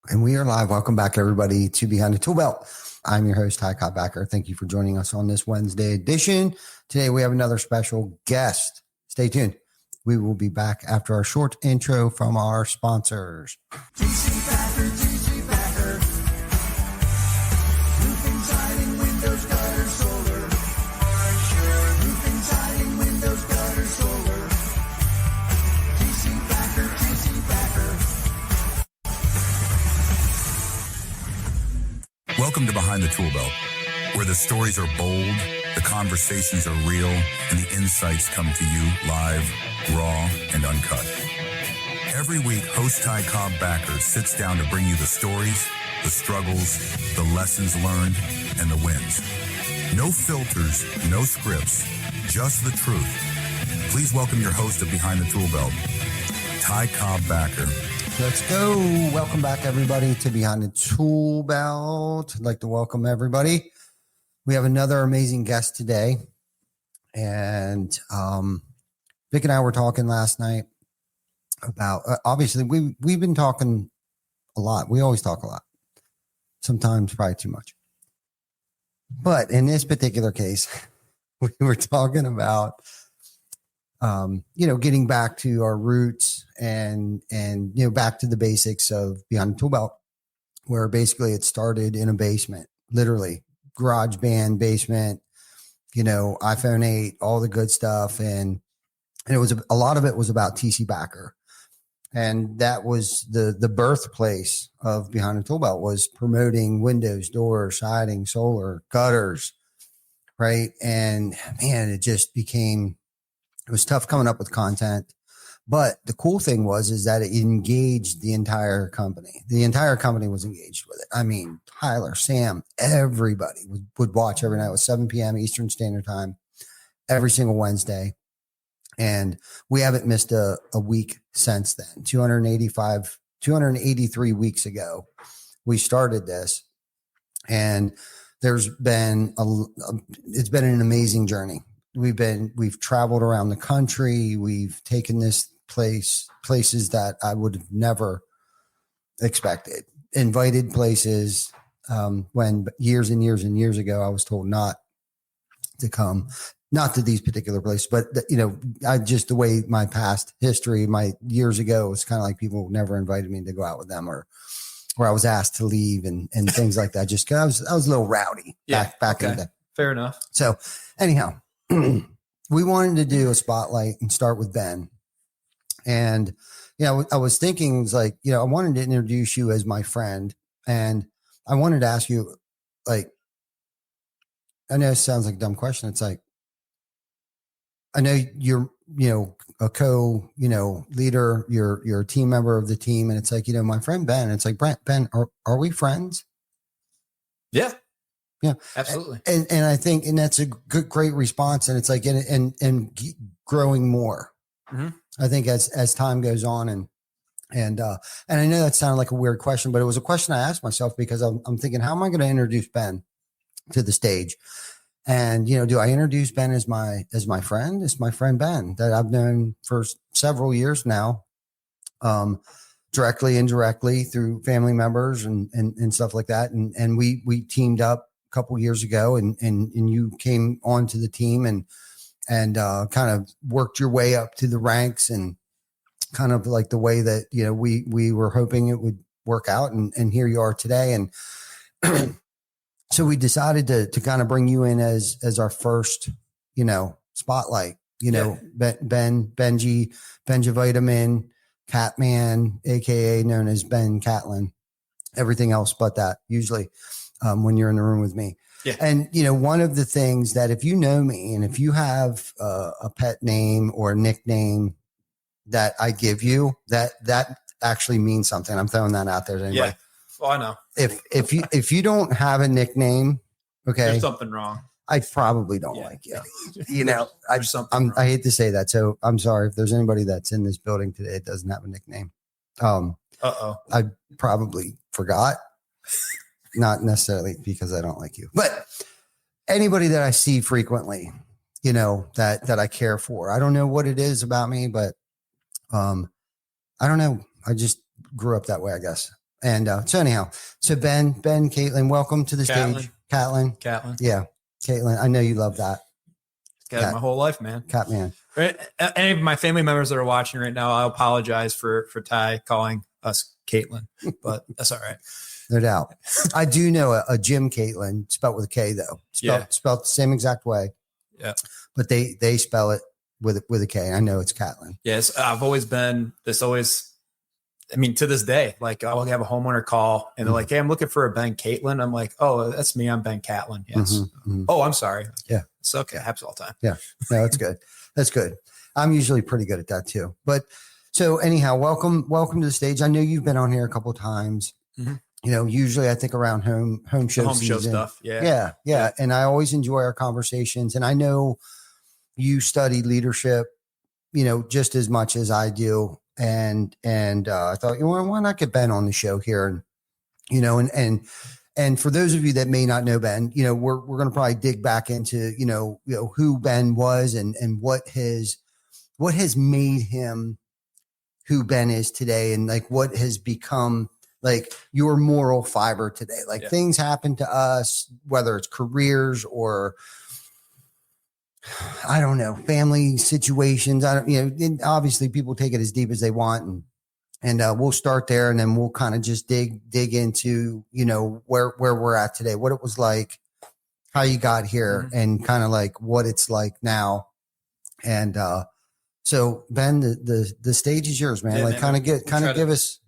And we are live. Welcome back, everybody, to Behind the Tool Belt. I'm your host, Ty Cobb Backer. Thank you for joining us on this Wednesday edition. Today, we have another special guest. Stay tuned. We will be back after our short intro from our sponsors. TC Backer. Roofing, siding, windows, gutters, solar. Roofing, siding, windows, gutters, solar. TC Backer. Welcome to Behind the Tool Belt, where the stories are bold, the conversations are real, and the insights come to you live, raw, and uncut. Every week, host Ty Cobb Backer sits down to bring you the stories, the struggles, the lessons learned, and the wins. No filters, no scripts, just the truth. Please welcome your host of Behind the Tool Belt, Ty Cobb Backer. Let's go. Welcome back, everybody, to Behind the Tool Belt. I'd like to welcome everybody. We have another amazing guest today. And Vic and I were talking last night about, obviously, we've been talking a lot. We always talk a lot. Sometimes probably too much. But in this particular case, we were talking about getting back to our roots and back to the basics of Behind the Tool Belt, where basically it started in a basement, literally garage band basement, iPhone 8, all the good stuff. And it was a lot of it was about TC Backer. And that was the birthplace of Behind the Tool Belt, was promoting windows, doors, siding, solar, gutters, right? And man, it just became, it was tough coming up with content. But the cool thing is that it engaged the entire company. The entire company was engaged with it. I mean, Tyler, Sam, everybody would watch every night. It was 7 p.m. Eastern Standard Time, every single Wednesday. And we haven't missed a week since then. 283 weeks ago, we started this. And there's been it's been an amazing journey. We've traveled around the country. We've taken this places that I would have never expected, invited places, when years and years and years ago, I was told not to come, not to these particular places, but I just, the way my past history, my years ago, was kind of like people never invited me to go out with them, or I was asked to leave and things like that. Just cause I was a little rowdy back in the day. Fair enough. So anyhow, we wanted to do a spotlight and start with Ben. And, I was thinking, it was like, I wanted to introduce you as my friend. And I wanted to ask you, like, I know it sounds like a dumb question. It's like, I know you're, a leader, you're a team member of the team. And it's like, my friend Ben, it's like, Ben, are we friends? Yeah. Yeah, absolutely. And I think, and that's a great response. And it's like, and growing more. Mm-hmm. I think as time goes on, and I know that sounded like a weird question, but it was a question I asked myself, because I'm thinking, how am I going to introduce Ben to the stage? And, do I introduce Ben as my friend? It's my friend Ben that I've known for several years now, directly, indirectly, through family members and stuff like that. And we teamed up a couple years ago, and you came onto the team and kind of worked your way up to the ranks, and kind of like the way that, we were hoping it would work out. And here you are today. And so we decided to kind of bring you in as our first, spotlight, Benji Vitamin, Catman, AKA known as Ben Catlin, everything else but that, usually when you're in the room with me. Yeah. And, one of the things that, if you know me and if you have a pet name or a nickname that I give you, that actually means something. I'm throwing that out there to anybody. Yeah. Well, I know. If you don't have a nickname, okay, there's something wrong. I probably don't like you. I hate to say that. So I'm sorry if there's anybody that's in this building today that doesn't have a nickname. I probably forgot. Not necessarily because I don't like you, but anybody that I see frequently, that I care for. I don't know what it is about me, but I don't know. I just grew up that way, I guess. And so anyhow, so Ben Catlin, welcome to the stage. Catlin. Yeah. Caitlin, I know you love that. Got my whole life, man. Catman. Right? Any of my family members that are watching right now, I apologize for Ty calling us Caitlin, but that's all right. No doubt. I do know a Jim Catlin, spelled with a K though. Spelled the same exact way. Yeah. But they spell it with a K. I know it's Catlin. Yes. I've always been to this day, like I'll have a homeowner call and they're like, "Hey, I'm looking for a Ben Catlin." I'm like, "Oh, that's me. I'm Ben Catlin." Yes. Mm-hmm. Oh, I'm sorry. Yeah. It's okay. It happens all the time. Yeah. No, that's good. That's good. I'm usually pretty good at that too. But so anyhow, welcome to the stage. I know you've been on here a couple of times. Mm-hmm. You know, usually I think around home show stuff. Yeah. Yeah. And I always enjoy our conversations. And I know you study leadership, you know, just as much as I do. And I thought, why not get Ben on the show here? And, you know, and for those of you that may not know Ben, you know, we're going to probably dig back into, you know, who Ben was and what has made him who Ben is today. And like, what has become like your moral fiber today. Like things happen to us, whether it's careers or I don't know, family situations. I don't, you know, and obviously people take it as deep as they want, and we'll start there, and then we'll kind of just dig into, you know, where we're at today, what it was like, how you got here, and kind of like what it's like now. And so Ben, the stage is yours, man. Like give us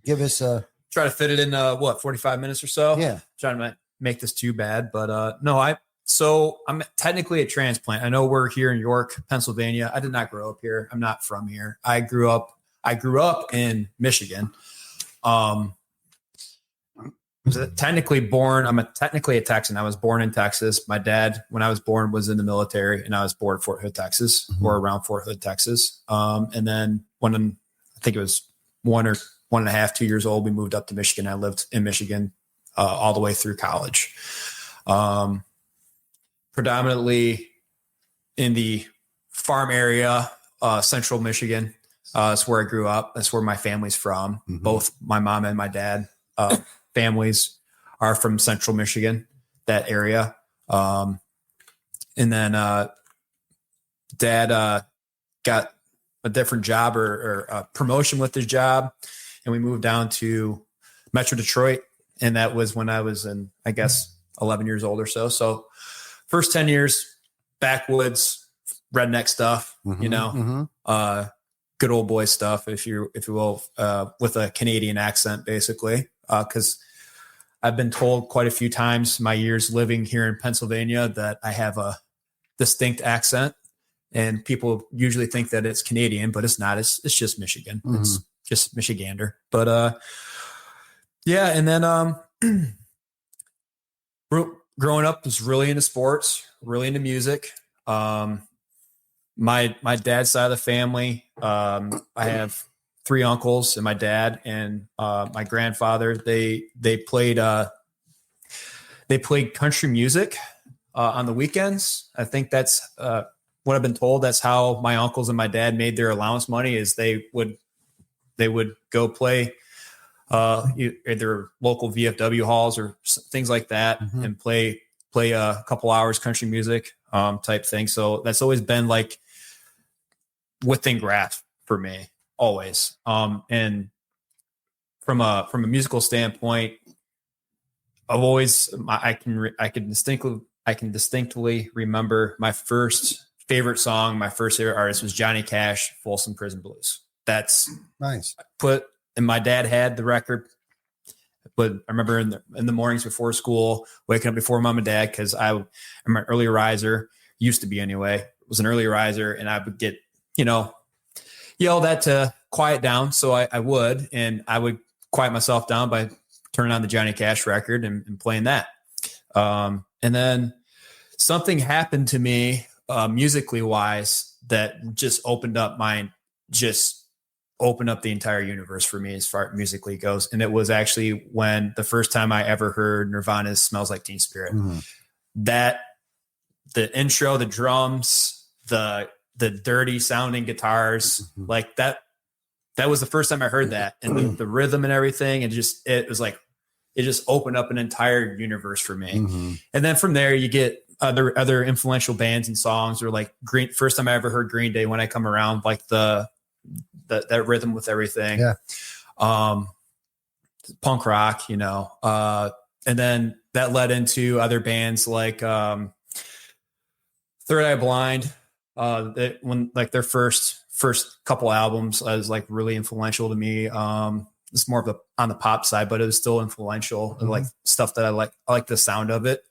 try to fit it in 45 minutes or so. Yeah, trying to make this too bad, but no, So I'm technically a transplant. I know we're here in York, Pennsylvania. I did not grow up here. I'm not from here. I grew up in Michigan. I'm technically a Texan. I was born in Texas. My dad, when I was born, was in the military, and I was born in Fort Hood, Texas, or around Fort Hood, Texas. And then when I think it was 1.5, 2 years old, we moved up to Michigan. I lived in Michigan all the way through college. Predominantly in the farm area, central Michigan. That's where I grew up. That's where my family's from. Mm-hmm. Both my mom and my dad families are from central Michigan, that area. And then dad got a different job or a promotion with his job, and we moved down to Metro Detroit. And that was when I was in, I guess, 11 years old or so. So first 10 years, backwoods, redneck stuff, you know, good old boy stuff, if you will, with a Canadian accent, basically. Because I've been told quite a few times my years living here in Pennsylvania that I have a distinct accent, and people usually think that it's Canadian, but it's not. It's just Michigan. Mm-hmm. It's just Michigander. But yeah, and then growing up was really into sports, really into music. My dad's side of the family, I have 3 uncles and my dad and my grandfather. They played country music on the weekends. I think that's what I've been told. That's how my uncles and my dad made their allowance money. Is they would go play either local VFW halls or things like that, and play a couple hours country music type thing. So that's always been like within grasp for me, always. And from a musical standpoint, I've always I can distinctly remember my first favorite song. My first favorite artist was Johnny Cash, Folsom Prison Blues. That's nice. And my dad had the record, but I remember in the mornings before school, waking up before mom and dad, because I'm an early riser, used to be anyway, was an early riser, and I would get, yelled at to quiet down. So I would quiet myself down by turning on the Johnny Cash record and playing that. And then something happened to me musically wise that just opened up the entire universe for me as far as musically goes. And it was actually when the first time I ever heard Nirvana's Smells Like Teen Spirit. That the intro, the drums, the dirty sounding guitars, like that was the first time I heard that, and the rhythm and everything. And it was like, it just opened up an entire universe for me. Mm-hmm. And then from there, you get other influential bands and songs, or like first time I ever heard Green Day, When I Come Around, like that rhythm with everything. Yeah. Punk rock, and then that led into other bands like Third Eye Blind, when like their first couple albums was like really influential to me. It's more of on the pop side, but it was still influential. Mm-hmm. Like stuff that I like the sound of it.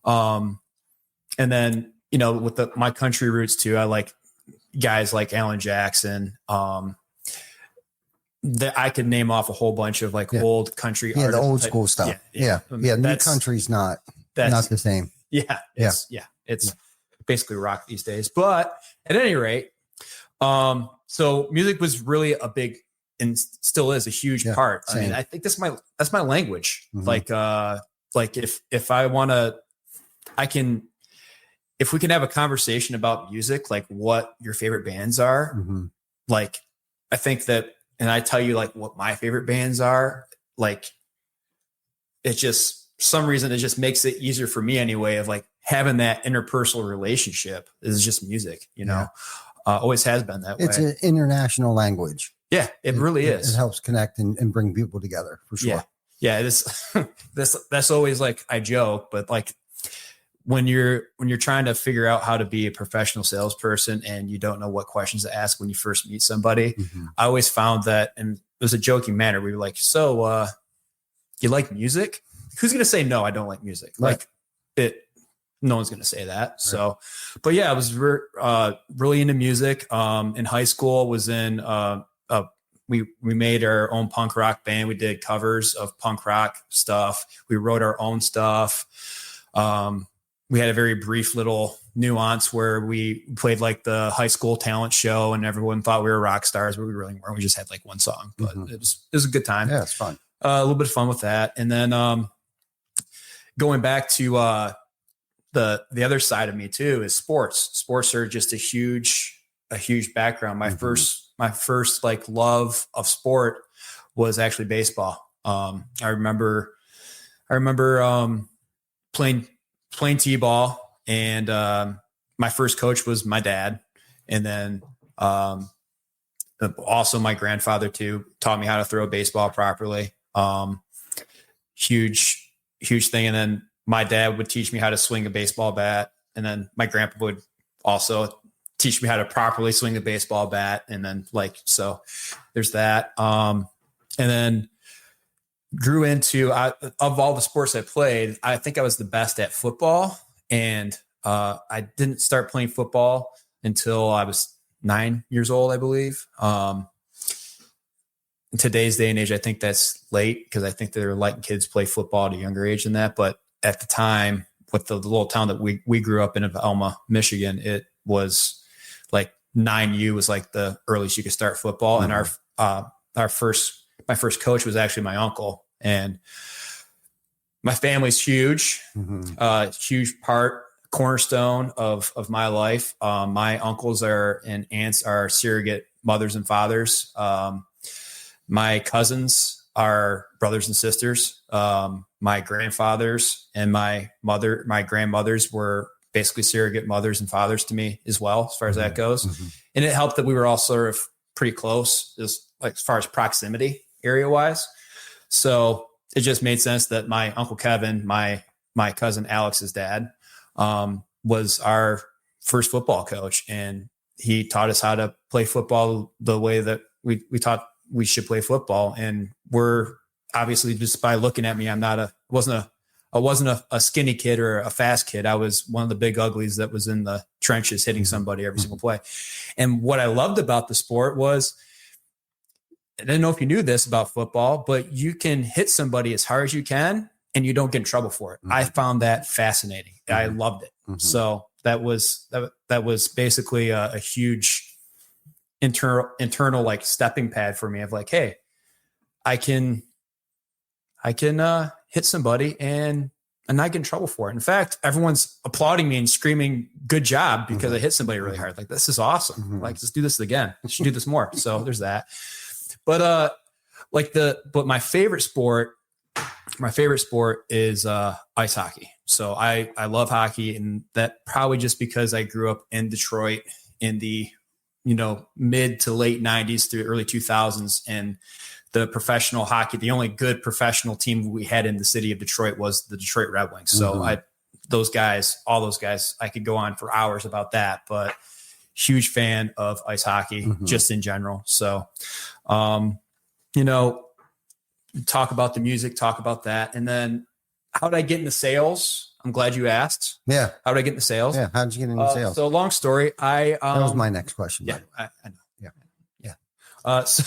And then, with my country roots too, I like guys like Alan Jackson. That I could name off a whole bunch of like old country artists. The old school stuff. Yeah. New country's not the same. It's basically rock these days. But at any rate, so music was really a big, and still is a huge part. Same. I mean, I think that's my language. Mm-hmm. Like if I want to, if we can have a conversation about music, like what your favorite bands are, mm-hmm. like, I think that, and I tell you like what my favorite bands are, like, it just, some reason it just makes it easier for me anyway, of like having that interpersonal relationship is just music, always has been that way. It's an international language. Yeah, it really is. It helps connect and bring people together for sure. Yeah. That's always like, I joke, but like when you're trying to figure out how to be a professional salesperson and you don't know what questions to ask when you first meet somebody, mm-hmm. I always found that, and it was a joking manner. We were like, so, you like music? Who's going to say, no, I don't like music? Right. No one's going to say that. Right. So, but yeah, I was really into music. In high school was in, we made our own punk rock band. We did covers of punk rock stuff. We wrote our own stuff. We had a very brief little nuance where we played like the high school talent show and everyone thought we were rock stars, but we really weren't. We just had like one song, but mm-hmm. it was a good time. Yeah, it's fun. A little bit of fun with that. And then, going back to, the other side of me too is sports are just a huge background. My mm-hmm. first like love of sport was actually baseball. I remember playing t-ball, and my first coach was my dad, and then also my grandfather too taught me how to throw a baseball properly. Huge thing. And then my dad would teach me how to swing a baseball bat, and then my grandpa would also teach me how to properly swing a baseball bat. And then so there's that. And then grew into, of all the sports I played, I think I was the best at football. And I didn't start playing football until I was 9 years old, I believe. In today's day and age, I think that's late, because I think they're letting kids play football at a younger age than that. But at the time, with the little town that we grew up in of Elma, Michigan, it was like 9U was like the earliest you could start football. Mm-hmm. And my first coach was actually my uncle, and my family's huge, mm-hmm. Huge cornerstone of my life. My uncles and aunts are surrogate mothers and fathers. My cousins are brothers and sisters. My grandfathers and my grandmothers were basically surrogate mothers and fathers to me as well, as far as that goes. Mm-hmm. And it helped that we were all sort of pretty close as far as proximity area wise. So it just made sense that my Uncle Kevin, my cousin Alex's dad, was our first football coach. And he taught us how to play football the way that we thought we should play football. And we're obviously, just by looking at me, I wasn't a skinny kid or a fast kid. I was one of the big uglies that was in the trenches hitting somebody every single play. And what I loved about the sport was, I didn't know if you knew this about football, but you can hit somebody as hard as you can and you don't get in trouble for it. Mm-hmm. I found that fascinating. Mm-hmm. I loved it. Mm-hmm. So that was basically a huge internal like stepping pad for me of like, hey, I can hit somebody and not get in trouble for it. In fact, everyone's applauding me and screaming, good job, because I hit somebody really hard. Like, this is awesome. Mm-hmm. Like, let's do this again. We should do this more. So there's that. But but my favorite sport my favorite sport is ice hockey. So I love hockey, and that probably just because I grew up in Detroit in the, mid to late 90s through early 2000s. And the professional hockey, the only good professional team we had in the city of Detroit was the Detroit Red Wings. So all those guys, I could go on for hours about that, but huge fan of ice hockey just in general. So, talk about the music, talk about that. And then how did I get into sales? I'm glad you asked. Yeah. How did I get into sales? Yeah. How did you get into sales? So long story. That was my next question. Yeah. I know. Yeah. So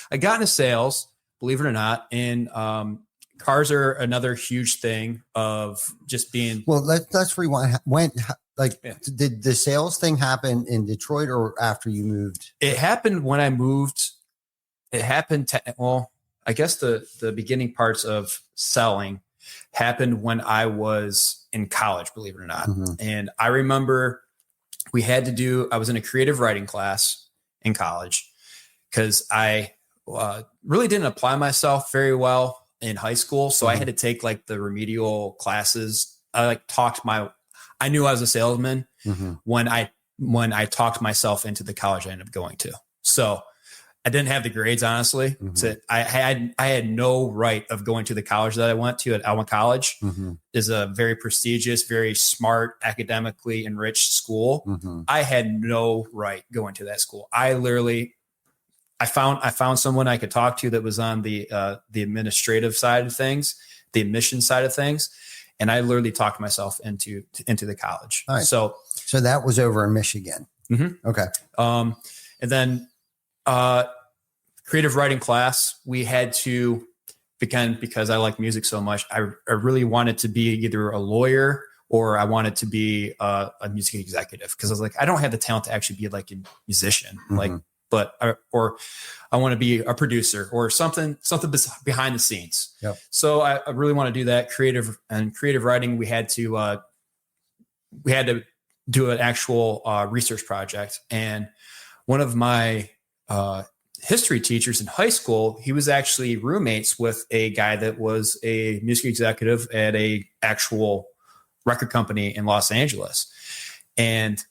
I got into sales, believe it or not. And cars are another huge thing of just being. Well, let's rewind. Did the sales thing happen in Detroit or after you moved? It happened when I moved. It happened I guess the beginning parts of selling happened when I was in college, believe it or not. And I remember I was in a creative writing class in college because I really didn't apply myself very well in high school. So I had to take like the remedial classes. I knew I was a salesman when I talked myself into the college I ended up going to. So I didn't have the grades, honestly. So I had no right of going to the college that I went to at Alma College. Is a very prestigious, very smart, academically enriched school. I had no right going to that school. I found someone I could talk to that was on the administrative side of things, the admissions side of things, and I literally talked myself into the college. All right. So that was over in Michigan. Okay. And then creative writing class, we had to because I like music so much. I really wanted to be either a lawyer or I wanted to be a music executive because I was like, I don't have the talent to actually be like a musician, or I want to be a producer or something behind the scenes. Yep. So I really want to do that. Creative writing. We had to do an actual research project, and one of my history teachers in high school, he was actually roommates with a guy that was a music executive at a actual record company in Los Angeles. And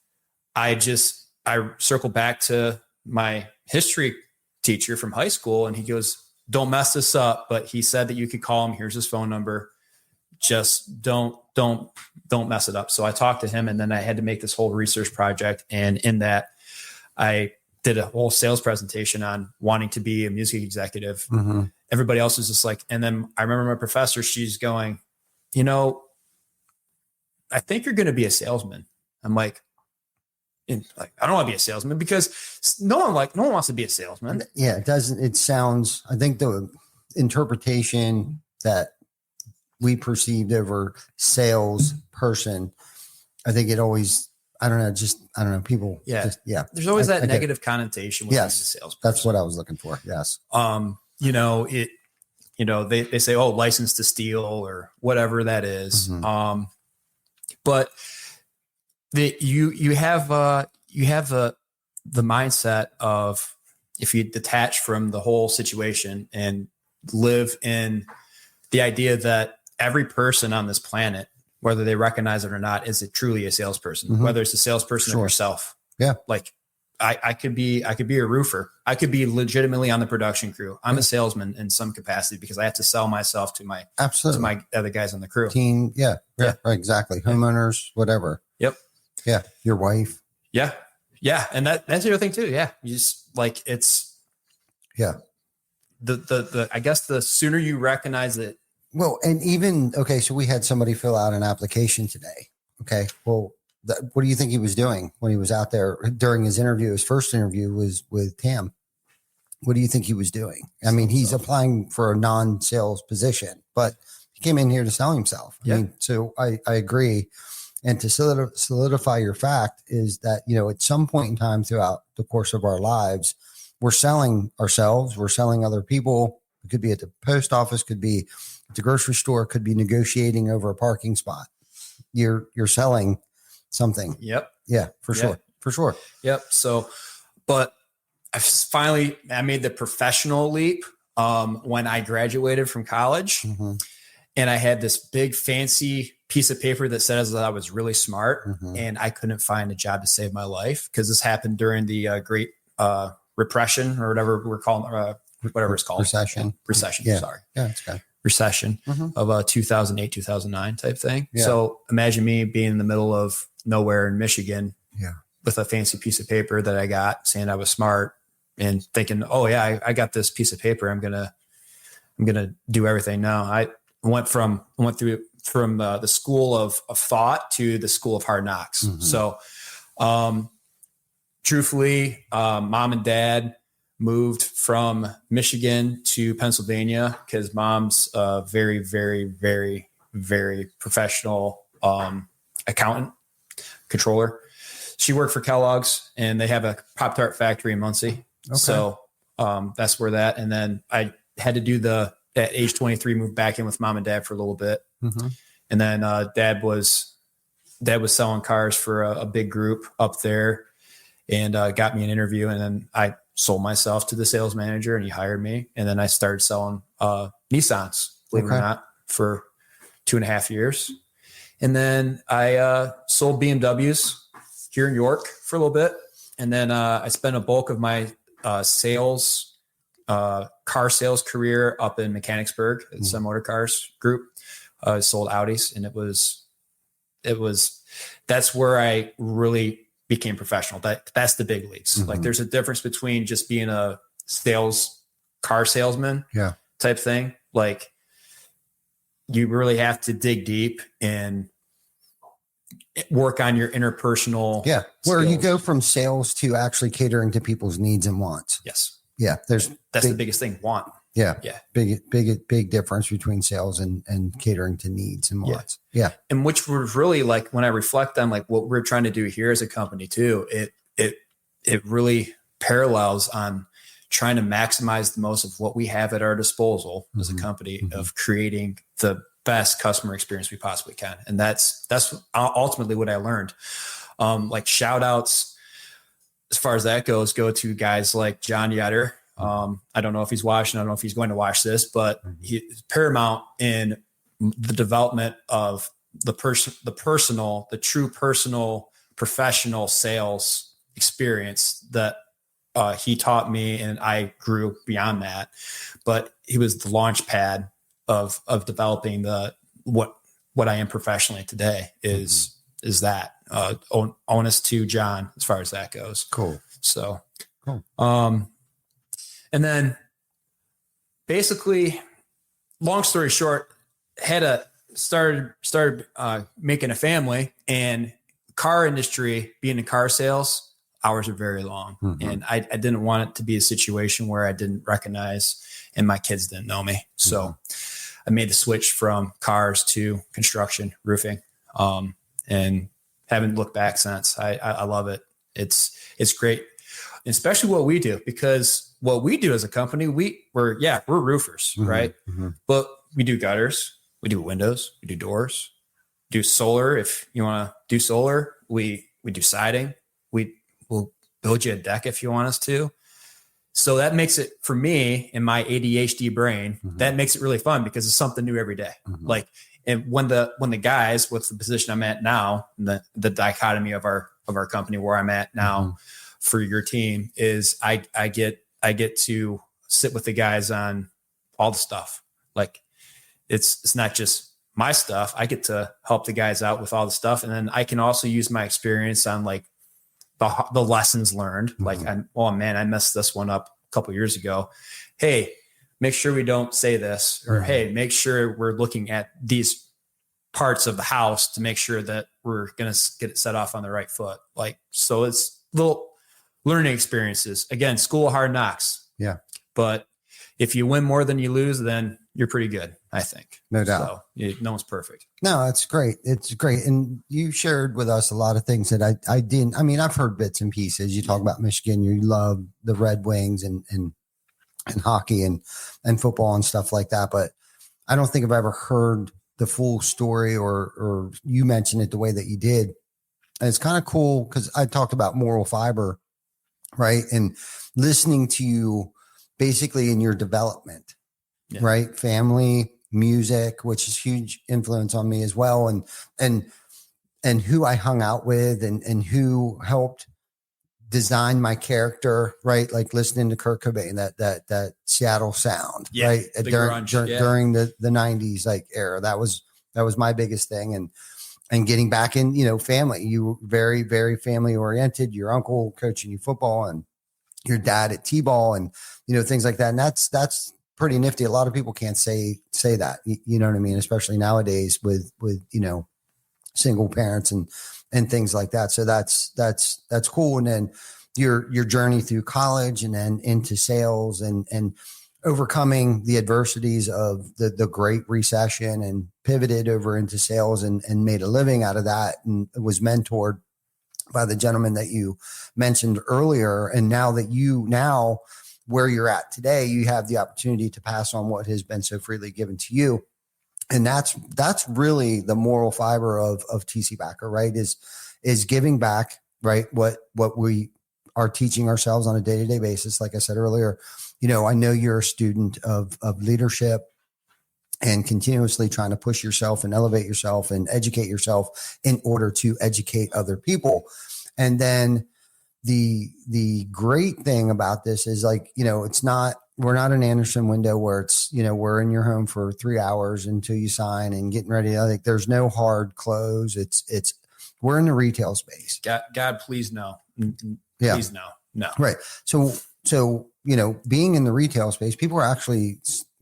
I circled back to my history teacher from high school, and he goes, "Don't mess this up." But he said that you could call him. Here's his phone number. Just don't mess it up. So I talked to him, and then I had to make this whole research project. And in that, I did a whole sales presentation on wanting to be a music executive. Everybody else was just like, and then I remember my professor, she's going, I think you're going to be a salesman. I'm like, I don't want to be a salesman because no one wants to be a salesman. Yeah. It sounds, I think the interpretation that we perceived over sales person, I think it always, I don't know. People. Yeah. There's always that negative connotation with being a salesperson. That's what I was looking for. Yes. They say, oh, license to steal or whatever that is. But you have the mindset of, if you detach from the whole situation and live in the idea that every person on this planet, whether they recognize it or not, is it truly a salesperson, whether it's a salesperson or yourself. Yeah. Like I could be a roofer. I could be legitimately on the production crew. I'm a salesman in some capacity because I have to sell myself to my other guys on the crew. Team. Yeah. Right. Exactly. Homeowners, whatever. Yep. Yeah. Your wife. Yeah. Yeah. And that's the other thing too. Yeah. You just I guess the sooner you recognize it. Well, and even, okay, so we had somebody fill out an application today. Okay. Well, what do you think he was doing when he was out there during his interview? His first interview was with Tam. What do you think he was doing? I mean, he's applying for a non-sales position, but he came in here to sell himself. I mean, so I agree. And to solidify your fact is that, at some point in time throughout the course of our lives, we're selling ourselves, we're selling other people. It could be at the post office, could be at the grocery store, could be negotiating over a parking spot. You're selling something. Yep. Yeah, for sure. For sure. Yep. So, but I made the professional leap when I graduated from college, and I had this big fancy piece of paper that says that I was really smart, and I couldn't find a job to save my life, because this happened during the Great Repression, or whatever we're calling, whatever it's called. Recession. Yeah. Sorry. Yeah, it's good. Recession of 2008, 2009 type thing. Yeah. So imagine me being in the middle of nowhere in Michigan with a fancy piece of paper that I got saying I was smart, and thinking, oh yeah, I got this piece of paper. I'm going to do everything now. I went from the school of thought to the school of hard knocks. So, truthfully, mom and dad moved from Michigan to Pennsylvania because mom's a very, very, very, very professional accountant, controller. She worked for Kellogg's, and they have a Pop-Tart factory in Muncie. Okay. So that's where that. And then I had to do at age 23, move back in with mom and dad for a little bit. And then dad was selling cars for a big group up there, and got me an interview. And then I sold myself to the sales manager, and he hired me. And then I started selling Nissans, believe it or not, for 2.5 years. And then I sold BMWs here in York for a little bit. And then I spent a bulk of my car sales career up in Mechanicsburg at Sun Motor Cars Group. Sold Audis, and that's where I really became professional. That's the big leagues. Like, there's a difference between just being a car salesman type thing. Like, you really have to dig deep and work on your interpersonal. Yeah. Where skills. you go from sales to actually catering to people's needs and wants. Yes. Yeah. That's the biggest thing. Want. Yeah. Yeah. Big difference between sales and catering to needs and wants. Yeah. And which was really, like, when I reflect on like what we're trying to do here as a company too, it really parallels on trying to maximize the most of what we have at our disposal as a company of creating the best customer experience we possibly can. And that's ultimately what I learned. Like, shout outs as far as that goes, go to guys like John Yetter. I don't know if he's watching. I don't know if he's going to watch this, but he's paramount in the development of the true personal, professional sales experience that he taught me, and I grew beyond that. But he was the launch pad of developing what I am professionally today is that onus to John as far as that goes. Cool. So, cool. And then basically, long story short, started making a family, and car industry, being in car sales, hours are very long. And I didn't want it to be a situation where I didn't recognize and my kids didn't know me. So I made the switch from cars to construction, roofing, and haven't looked back since. I love it. It's great, especially what we do, because what we do as a company, we're roofers, right? But we do gutters, we do windows, we do doors, do solar. If you want to do solar, we do siding. We'll build you a deck if you want us to. So that makes it, for me, in my ADHD brain, that makes it really fun, because it's something new every day. Like, and when the guys, what's the position I'm at now, the dichotomy of our company, where I'm at now for your team, is I get to sit with the guys on all the stuff. Like, it's not just my stuff. I get to help the guys out with all the stuff. And then I can also use my experience on, like, the lessons learned. Like, I messed this one up a couple of years ago. Hey, make sure we don't say this, or hey, make sure we're looking at these parts of the house to make sure that we're going to get it set off on the right foot. Like, so it's little learning experiences. Again, school of hard knocks. Yeah. But if you win more than you lose, then you're pretty good, I think. No doubt. So no one's perfect. No, it's great. It's great. And you shared with us a lot of things that I didn't. I mean, I've heard bits and pieces. You talk about Michigan, you love the Red Wings and hockey and football and stuff like that. But I don't think I've ever heard the full story or you mentioned it the way that you did. And it's kind of cool, because I talked about moral fiber, right? And listening to you basically in your development, right? Family, music, which is huge influence on me as well. And who I hung out with and who helped design my character, right? Like listening to Kurt Cobain, that Seattle sound, right? During the 90s like era. That was my biggest thing. And getting back in, family, you were very, very family oriented, your uncle coaching you football and your dad at T-ball and, things like that. And that's pretty nifty. A lot of people can't say that, you know what I mean? Especially nowadays with, single parents and things like that. So that's cool. And then your journey through college and then into sales and overcoming the adversities of the Great Recession and pivoted over into sales and made a living out of that and was mentored by the gentleman that you mentioned earlier. And now where you're at today, you have the opportunity to pass on what has been so freely given to you. And that's really the moral fiber of TC Backer, right? Is giving back, right? What we are teaching ourselves on a day-to-day basis. Like I said earlier, I know you're a student of leadership and continuously trying to push yourself and elevate yourself and educate yourself in order to educate other people. And then the great thing about this is we're not an Anderson window where it's, we're in your home for 3 hours until you sign and getting ready. There's no hard close. We're in the retail space. God, please no. Yeah. Please no. Right. So, being in the retail space, people are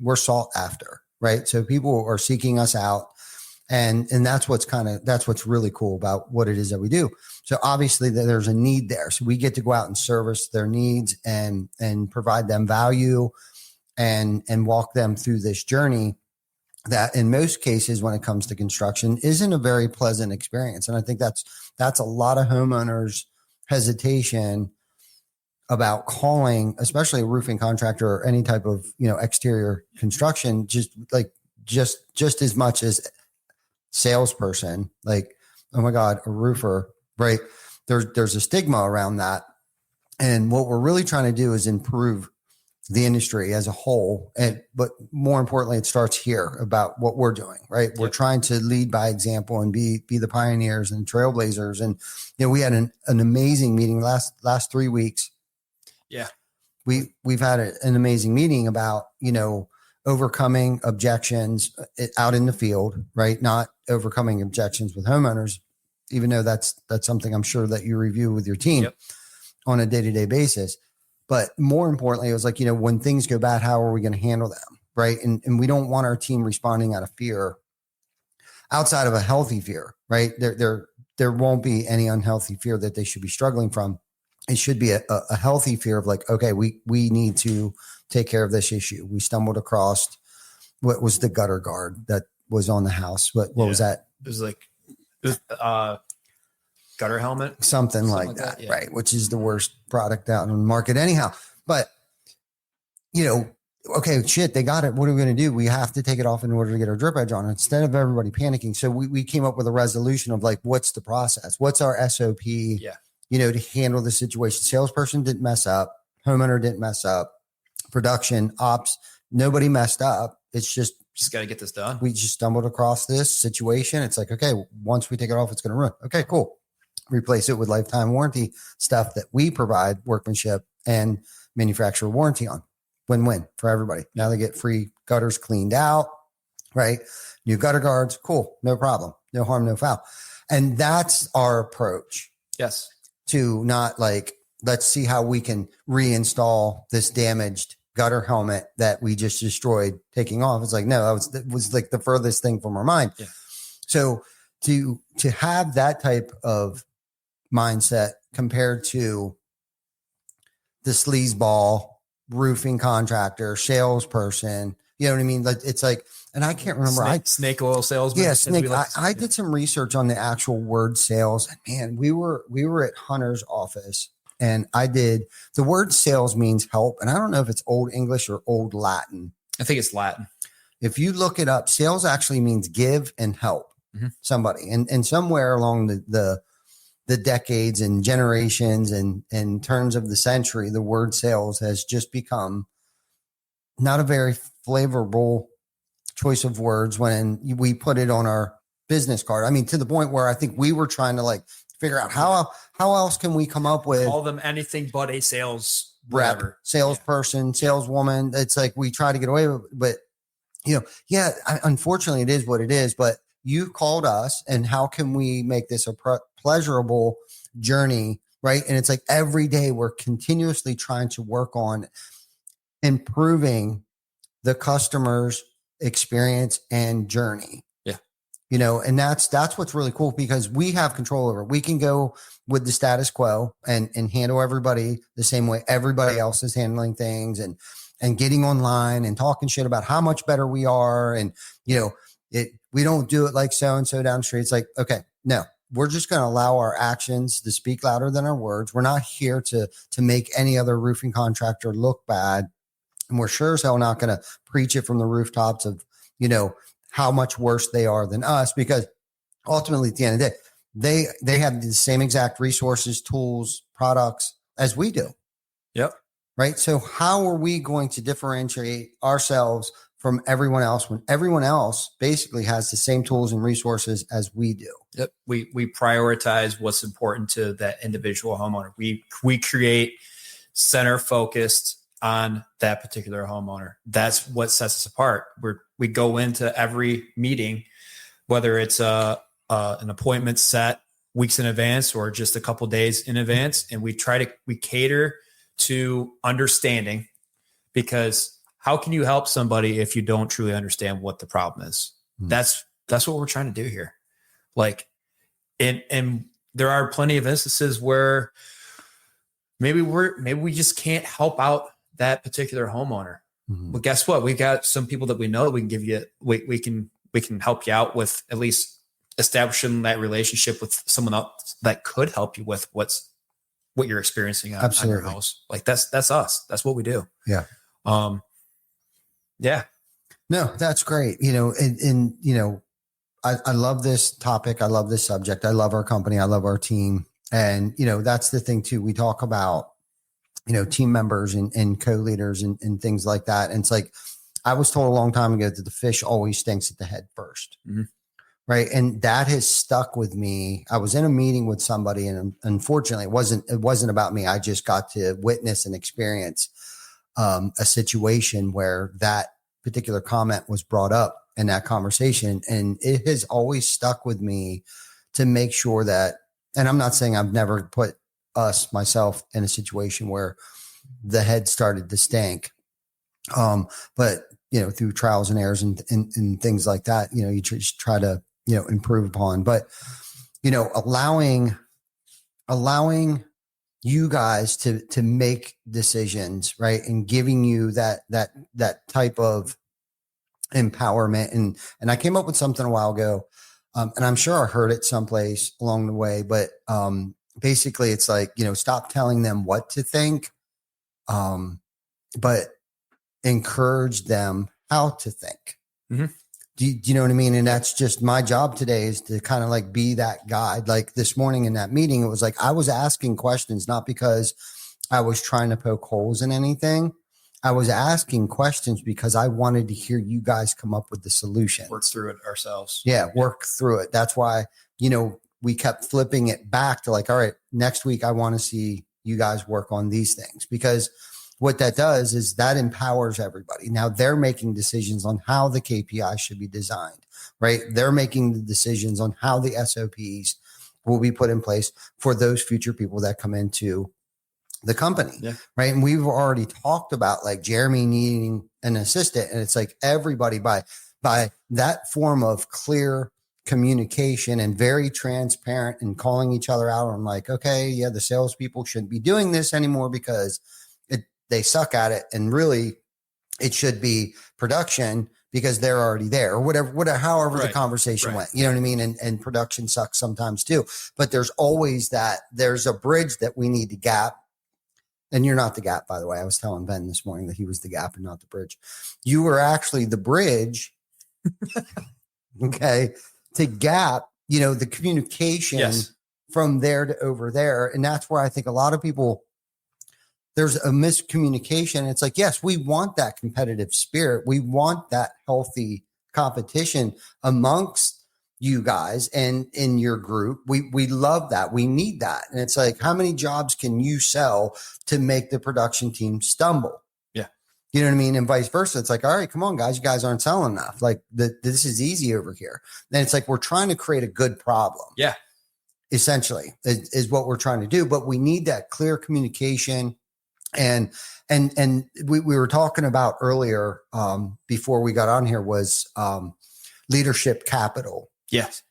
we're sought after, right? So people are seeking us out and that's what's really cool about what it is that we do. So obviously there's a need there. So we get to go out and service their needs and provide them value and walk them through this journey that in most cases, when it comes to construction, isn't a very pleasant experience. And I think that's a lot of homeowners' hesitation about calling, especially a roofing contractor or any type of, exterior construction, just as much as salesperson, like, oh my God, a roofer, right? There's a stigma around that. And what we're really trying to do is improve the industry as a whole. But more importantly, it starts here about what we're doing, right? We're trying to lead by example and be the pioneers and trailblazers. And, we had an amazing meeting last 3 weeks. Yeah. We've had an amazing meeting about, overcoming objections out in the field, right? Not overcoming objections with homeowners, even though that's something I'm sure that you review with your team on a day-to-day basis. But more importantly, it was like, when things go bad, how are we going to handle them? Right. And we don't want our team responding out of fear outside of a healthy fear, right? There won't be any unhealthy fear that they should be struggling from. It should be a healthy fear of like, okay, we need to take care of this issue. We stumbled across what was the gutter guard that was on the house. What was that? It was gutter helmet. Something like that. Yeah. Right. Which is the worst product out on the market anyhow. But, okay, shit, they got it. What are we going to do? We have to take it off in order to get our drip edge on instead of everybody panicking. So we came up with a resolution of like, what's the process? What's our SOP? Yeah. To handle the situation. Salesperson didn't mess up. Homeowner didn't mess up. Production, ops, nobody messed up. It's just got to get this done. We just stumbled across this situation. It's like, okay, once we take it off, it's going to run. Okay, cool. Replace it with lifetime warranty stuff that we provide workmanship and manufacturer warranty on. Win-win for everybody. Now they get free gutters cleaned out, right? New gutter guards. Cool. No problem. No harm, no foul. And that's our approach. Yes. To not like, let's see how we can reinstall this damaged gutter helmet that we just destroyed taking off. It's like, no, that was like the furthest thing from our mind. Yeah. So to have that type of mindset compared to the sleazeball roofing contractor, salesperson, you know what I mean? Like, it's like, and I can't remember. Snake oil salesman. Yeah, snake. I did some research on the actual word sales. And man, we were at Hunter's office and the word sales means help. And I don't know if it's Old English or Old Latin. I think it's Latin. If you look it up, sales actually means give and help somebody. And somewhere along the decades and generations and in terms of the century, the word sales has just become not a very flavorful choice of words when we put it on our business card. I mean, to the point where I think we were trying to like figure out how else can we come up with Call them anything but a sales rep, whatever. salesperson, saleswoman. It's like we try to get away with it, but unfortunately it is what it is, but you called us and how can we make this a pleasurable journey? Right. And it's like every day we're continuously trying to work on improving the customer's experience and journey. Yeah. And that's what's really cool because we have control over it. We can go with the status quo and handle everybody the same way everybody else is handling things and getting online and talking shit about how much better we are. And, we don't do it like so-and-so down the street. It's like, okay, no, we're just going to allow our actions to speak louder than our words. We're not here to make any other roofing contractor look bad. And we're sure as hell not going to preach it from the rooftops of, how much worse they are than us, because ultimately at the end of the day, they have the same exact resources, tools, products as we do. Yep. Right. So how are we going to differentiate ourselves from everyone else when everyone else basically has the same tools and resources as we do? Yep. We prioritize what's important to that individual homeowner. We create center focused on that particular homeowner. That's what sets us apart. We go into every meeting, whether it's an appointment set weeks in advance or just a couple days in advance, and we cater to understanding, because how can you help somebody if you don't truly understand what the problem is? That's what we're trying to do here. Like, and there are plenty of instances where maybe we just can't help out that particular homeowner. Mm-hmm. But guess what? We got some people that we know that we can give you, we can help you out with at least establishing that relationship with someone else that could help you with what you're experiencing on your house. Like that's us. That's what we do. Yeah. Yeah. No, that's great. I love this topic. I love this subject. I love our company. I love our team. And, that's the thing too. We talk about, team members and co-leaders and things like that. And it's like, I was told a long time ago that the fish always stinks at the head first. Mm-hmm. Right. And that has stuck with me. I was in a meeting with somebody, and unfortunately it wasn't about me. I just got to witness and experience a situation where that particular comment was brought up in that conversation. And it has always stuck with me to make sure that, and I'm not saying I've never put myself in a situation where the head started to stink. But through trials and errors and things like that, you just try to, improve upon, but, allowing you guys to make decisions, right. And giving you that type of empowerment. And I came up with something a while ago, and I'm sure I heard it someplace along the way, but, basically it's like, stop telling them what to think, but encourage them how to think. Mm-hmm. Do you know what I mean? And that's just my job today, is to kind of like be that guide. Like this morning in that meeting, it was like, I was asking questions, not because I was trying to poke holes in anything. I was asking questions because I wanted to hear you guys come up with the solution. Work through it ourselves. Yeah. Work through it. That's why, we kept flipping it back to like, all right, next week, I want to see you guys work on these things, because what that does is that empowers everybody. Now they're making decisions on how the KPI should be designed, right? They're making the decisions on how the SOPs will be put in place for those future people that come into the company. Yeah. Right. And we've already talked about like Jeremy needing an assistant, and it's like everybody by that form of clear communication and very transparent and calling each other out on like, okay, yeah, the salespeople shouldn't be doing this anymore because they suck at it. And really it should be production because they're already there, or whatever, however the conversation went, you know what I mean? And production sucks sometimes too, but there's always there's a bridge that we need to gap. And you're not the gap, by the way. I was telling Ben this morning that he was the gap and not the bridge. You were actually the bridge. Okay. To gap, the communication from there to over there. And that's where I think a lot of people there's a miscommunication. It's like, yes, we want that competitive spirit. We want that healthy competition amongst you guys and in your group. We love that. We need that. And it's like, how many jobs can you sell to make the production team stumble? Yeah. You know what I mean? And vice versa. It's like, all right, come on, guys. You guys aren't selling enough. Like this is easy over here. And it's like, we're trying to create a good problem. Yeah. Essentially is what we're trying to do. But we need that clear communication. And we were talking about earlier before we got on here was leadership capital. Yes.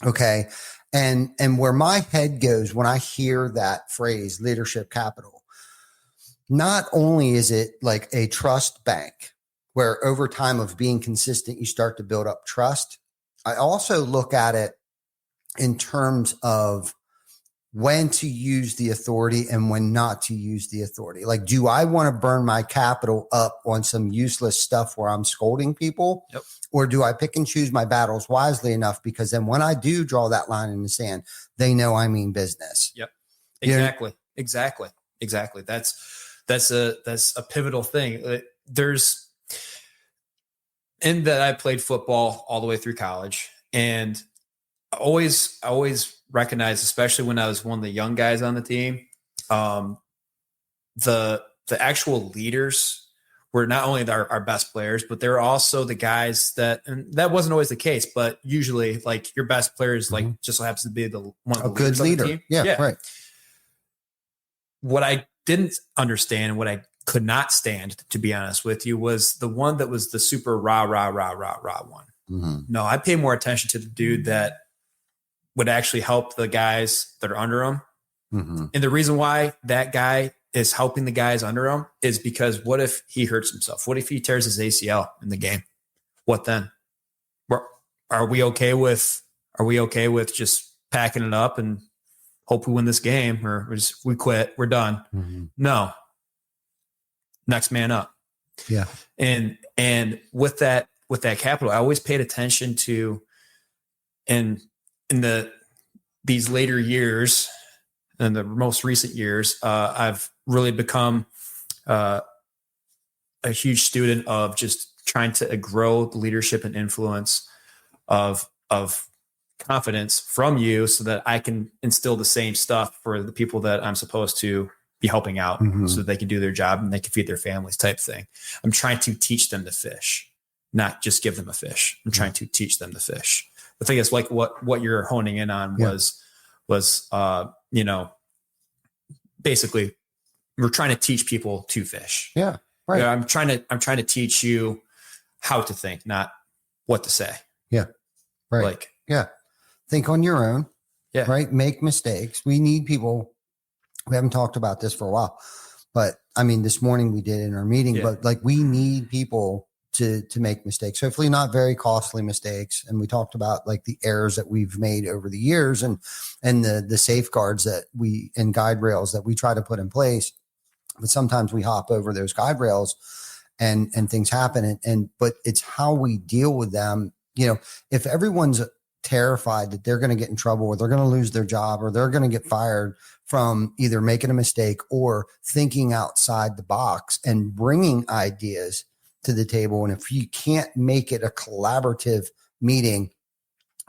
Okay. And where my head goes when I hear that phrase, leadership capital, not only is it like a trust bank where over time of being consistent, you start to build up trust. I also look at it in terms of when to use the authority and when not to use the authority. Like, do I want to burn my capital up on some useless stuff where I'm scolding people? Yep. Or do I pick and choose my battles wisely enough? Because then when I do draw that line in the sand, they know I mean business. Yep. You Exactly. That's a pivotal thing. In that I played football all the way through college, and I always recognized, especially when I was one of the young guys on the team, the actual leaders were not only our best players, but they're also the guys and that wasn't always the case, but usually like your best players, like just so happens to be one of the good leader. On the team. Yeah, right. What I didn't understand, what I could not stand, to be honest with you, was the one that was the super rah one. Mm-hmm. No, I pay more attention to the dude that would actually help the guys that are under him. Mm-hmm. And the reason why that guy is helping the guys under him is because what if he hurts himself? What if he tears his ACL in the game? What then? Are we okay with just packing it up and hope we win this game, or we quit, we're done? Mm-hmm. No. Next man up. Yeah. And with that capital, I always paid attention to, and in these later years and the most recent years, I've really become a huge student of just trying to grow the leadership and influence of confidence from you so that I can instill the same stuff for the people that I'm supposed to be helping out, so that they can do their job and they can feed their families type thing. I'm trying to teach them to fish, not just give them a fish. I'm trying to teach them to fish. The thing is, like what you're honing in on was basically we're trying to teach people to fish. Yeah. Right. I'm trying to teach you how to think, not what to say. Yeah. Right. Like, yeah. Think on your own. Yeah. Right. Make mistakes. We need people. We haven't talked about this for a while, but I mean, this morning we did in our meeting, but like we need people to make mistakes, hopefully not very costly mistakes. And we talked about like the errors that we've made over the years and the safeguards and guide rails that we try to put in place. But sometimes we hop over those guide rails and things happen. But it's how we deal with them. You know, if everyone's terrified that they're going to get in trouble or they're going to lose their job or they're going to get fired from either making a mistake or thinking outside the box and bringing ideas to the table. And if you can't make it a collaborative meeting,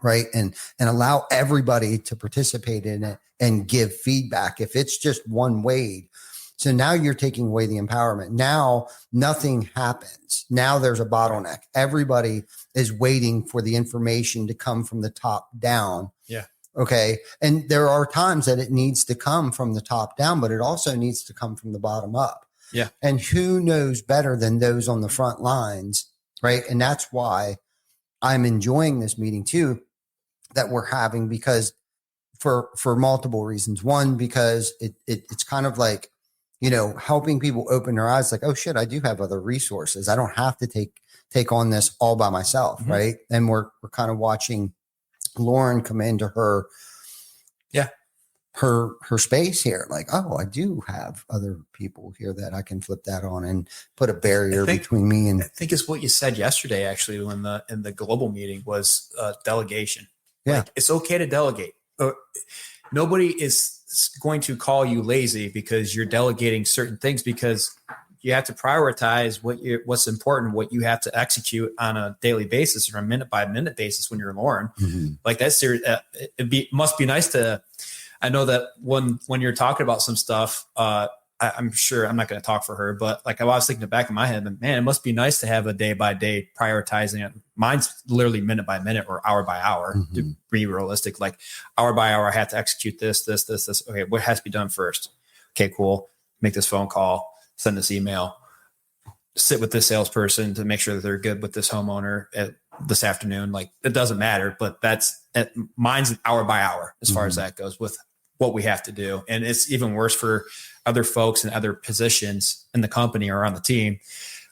right, and allow everybody to participate in it and give feedback, if it's just one way, so now you're taking away the empowerment. Now nothing happens. Now there's a bottleneck. Everybody is waiting for the information to come from the top down. Yeah. Okay. And there are times that it needs to come from the top down, but it also needs to come from the bottom up. Yeah. And who knows better than those on the front lines, right? And that's why I'm enjoying this meeting too, that we're having, because for multiple reasons. One, because it's kind of like, you know, helping people open their eyes, like, oh shit, I do have other resources. I don't have to take on this all by myself. Mm-hmm. Right. And we're kind of watching Lauren come into her space here. Like, oh, I do have other people here that I can flip that on and put a barrier between me and. I think it's what you said yesterday, actually, when in the global meeting was delegation. Yeah. Like, it's okay to delegate. Nobody is going to call you lazy because you're delegating certain things, because you have to prioritize what's important, what you have to execute on a daily basis or a minute by minute basis when you're Lauren. Like that's serious. Must be nice to, I know that when you're talking about some stuff, I'm sure I'm not going to talk for her, but like I was thinking in the back of my head, man, it must be nice to have a day by day prioritizing it. Mine's literally minute by minute or hour by hour to be realistic. Like hour by hour, I have to execute this. Okay, what has to be done first? Okay, cool. Make this phone call, send this email, sit with this salesperson to make sure that they're good with this homeowner this afternoon. Like it doesn't matter, but mine's hour by hour as far as that goes with what we have to do. And it's even worse for other folks in other positions in the company or on the team,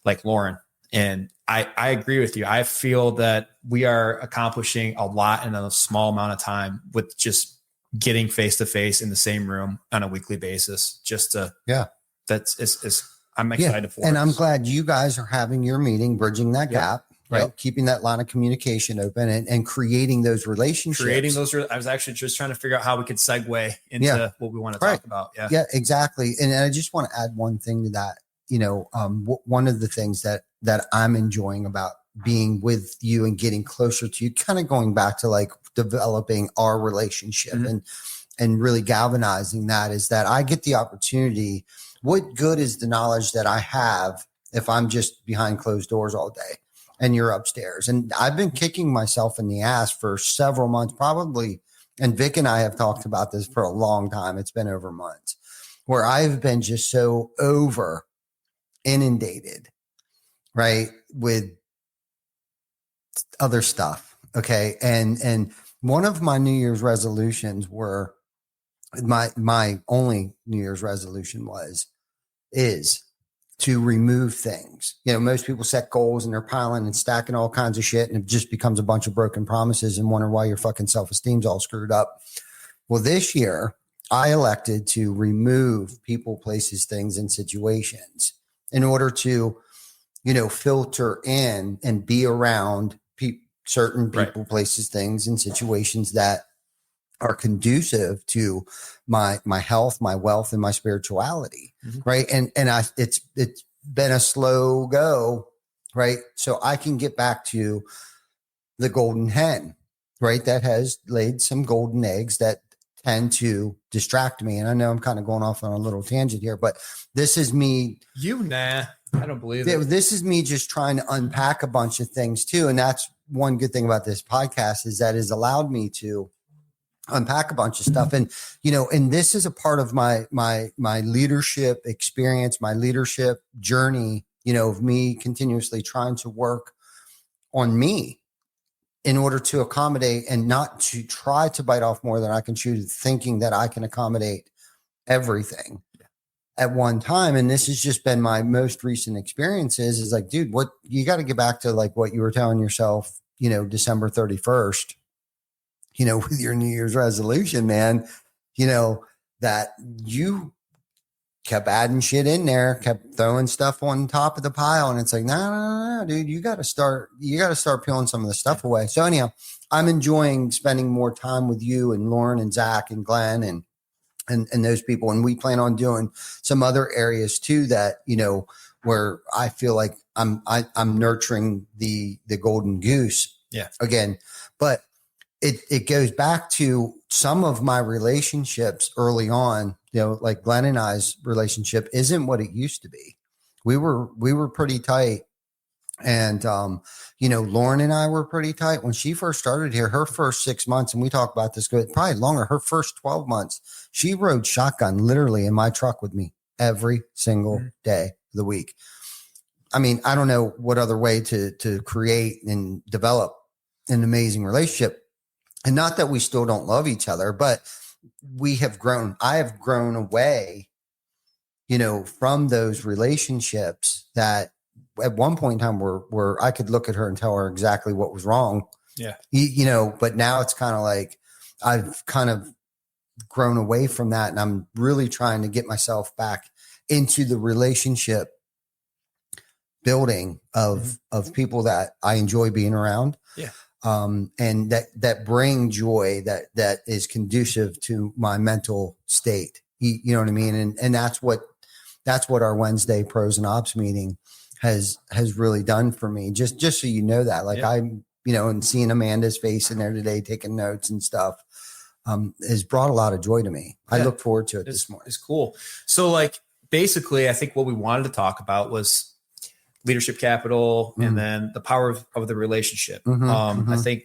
like Lauren. And I agree with you. I feel that we are accomplishing a lot in a small amount of time with just getting face to face in the same room on a weekly basis. I'm excited for it. And I'm glad you guys are having your meeting, bridging that gap, right? Keeping that line of communication open and creating those relationships. I was actually just trying to figure out how we could segue into what we want to talk about. Yeah, exactly. And I just want to add one thing to that. One of the things that I'm enjoying about being with you and getting closer to you, kind of going back to like developing our relationship and really galvanizing that, is that I get the opportunity. What good is the knowledge that I have if I'm just behind closed doors all day and you're upstairs? And I've been kicking myself in the ass for several months, probably. And Vic and I have talked about this for a long time. It's been over months where I've been just so over inundated, right, with other stuff. Okay. And one of my New Year's resolutions were my only New Year's resolution is to remove things. Most people set goals and they're piling and stacking all kinds of shit, and it just becomes a bunch of broken promises and wonder why your fucking self-esteem's all screwed up. Well, this year I elected to remove people, places, things, and situations in order to, filter in and be around certain people, places, things, and situations that are conducive to my health, my wealth, and my spirituality. Right. And it's been a slow go, right? So I can get back to the golden hen, right? That has laid some golden eggs that tend to distract me. And I know I'm kind of going off on a little tangent here, but this is me. I don't believe it. This is me just trying to unpack a bunch of things too. And that's one good thing about this podcast, is that it's allowed me to unpack a bunch of stuff. And, and this is a part of my leadership experience, my leadership journey, of me continuously trying to work on me in order to accommodate and not to try to bite off more than I can chew, thinking that I can accommodate everything at one time. And this has just been my most recent experiences, is like, dude, what you got to get back to, like what you were telling yourself, December 31st, with your New Year's resolution, man, that you kept adding shit in there, kept throwing stuff on top of the pile. And it's like, no, dude, you got to start peeling some of the stuff away. So anyhow, I'm enjoying spending more time with you and Lauren and Zach and Glenn and those people. And we plan on doing some other areas too that, where I feel like I'm nurturing the golden goose again, but it goes back to some of my relationships early on, like Glenn and I's relationship isn't what it used to be. We were pretty tight. And, Lauren and I were pretty tight when she first started here. Her first 6 months, and we talk about this probably longer, her first 12 months, she rode shotgun literally in my truck with me every single day of the week. I mean, I don't know what other way to create and develop an amazing relationship. And not that we still don't love each other, but we have grown. I have grown away, from those relationships that at one point in time where I could look at her and tell her exactly what was wrong. Yeah. But now it's kind of like I've kind of grown away from that. And I'm really trying to get myself back into the relationship building of people that I enjoy being around. Yeah. and that bring joy that is conducive to my mental state. You know what I mean? And that's what our Wednesday pros and ops meeting has really done for me. Just so you know that, like, I'm, and seeing Amanda's face in there today, taking notes and stuff, has brought a lot of joy to me. I look forward to it this morning. It's cool. So, like, basically, I think what we wanted to talk about was leadership capital, and then the power of the relationship. I think,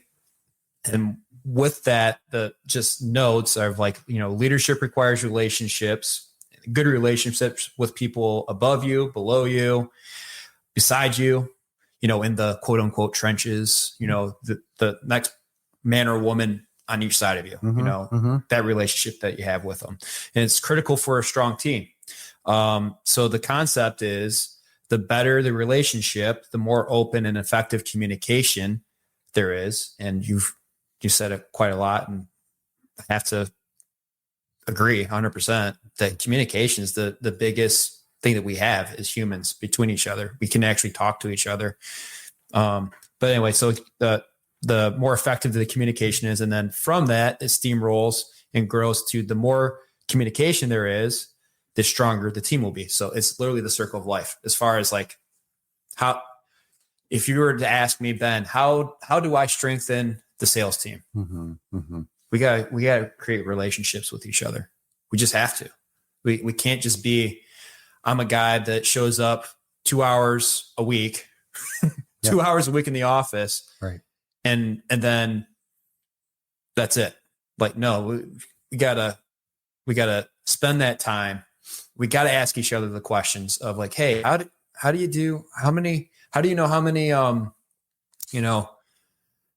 and with that, the just notes are like, leadership requires relationships, good relationships with people above you, below you, beside you, in the quote unquote trenches, the next man or woman on each side of you, that relationship that you have with them. And it's critical for a strong team. So the concept is, the better the relationship, the more open and effective communication there is. And you said it quite a lot, and I have to agree 100% that communication is the biggest thing that we have as humans between each other. We can actually talk to each other. But anyway, so the more effective the communication is, and then from that, it steamrolls and grows to the more communication there is, the stronger the team will be. So it's literally the circle of life. As far as like if you were to ask me, Ben, how do I strengthen the sales team? We got to create relationships with each other. We just have to. We can't just be, I'm a guy that shows up 2 hours a week, 2 hours a week in the office. Right. And then that's it. Like, no, we gotta spend that time. We got to ask each other the questions of like, hey, how do you know how many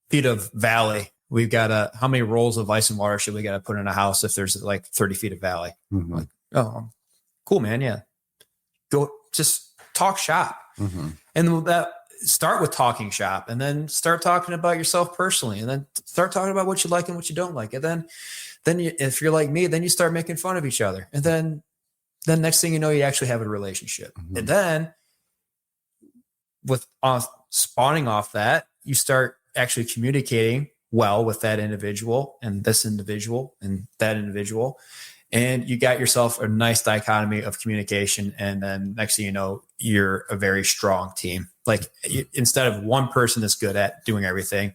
feet of valley we've got, how many rolls of ice and water should we got to put in a house if there's like 30 feet of valley? Like, oh, cool, man. Yeah. Go just talk shop. And that start with talking shop, and then start talking about yourself personally, and then start talking about what you like and what you don't like. And then if you're like me, then you start making fun of each other. And then next thing you know, you actually have a relationship. And then with spawning off that, you start actually communicating well with that individual and this individual and that individual. And you got yourself a nice dichotomy of communication. And then next thing you know, you're a very strong team. Like, instead of one person that's good at doing everything,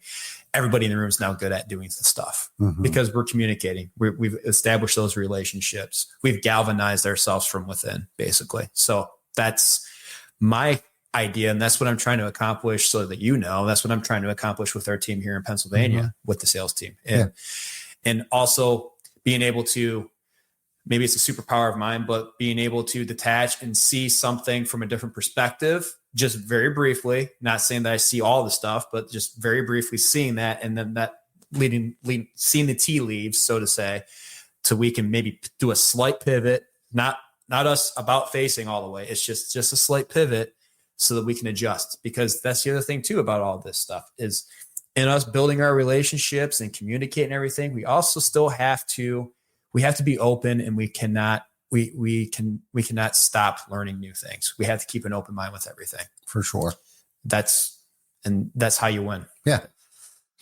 everybody in the room is now good at doing the stuff because we're communicating. We've established those relationships. We've galvanized ourselves from within, basically. So that's my idea. And that's what I'm trying to accomplish, so that, that's what I'm trying to accomplish with our team here in Pennsylvania with the sales team. And also being able to, maybe it's a superpower of mine, but being able to detach and see something from a different perspective, just very briefly, not saying that I see all the stuff, but just very briefly seeing that. And then that seeing the tea leaves, so to say, so we can maybe do a slight pivot, not us about facing all the way. It's just a slight pivot so that we can adjust, because that's the other thing too about all this stuff is in us building our relationships and communicating everything. We also still have to be open, and we cannot stop learning new things. We have to keep an open mind with everything. For sure. That's how you win. Yeah.